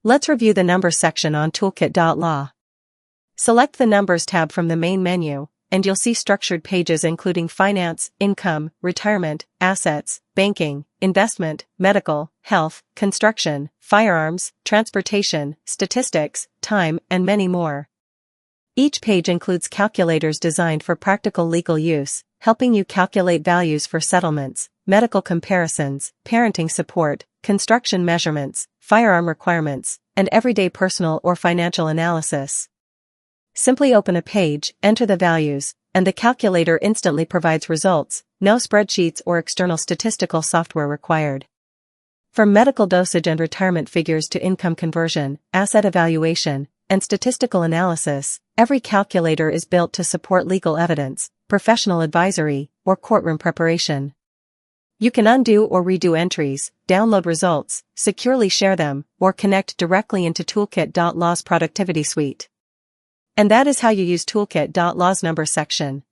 Let's review the Numbers section on Toolkit.law. Select the Numbers tab from the main menu, and you'll see structured pages including finance, income, retirement, assets, banking, investment, medical, health, construction, firearms, transportation, statistics, time, and many more. Each page includes calculators designed for practical legal use, helping you calculate values for settlements, medical comparisons, parenting support, construction measurements, firearm requirements, and everyday personal or financial analysis. Simply open a page, enter the values, and the calculator instantly provides results, no spreadsheets or external statistical software required. From medical dosage and retirement figures to income conversion, asset evaluation, and statistical analysis, every calculator is built to support legal evidence, professional advisory, or courtroom preparation. You can undo or redo entries, download results, securely share them, or connect directly into Toolkit.law's productivity suite. And that is how you use Toolkit.law's Numbers section.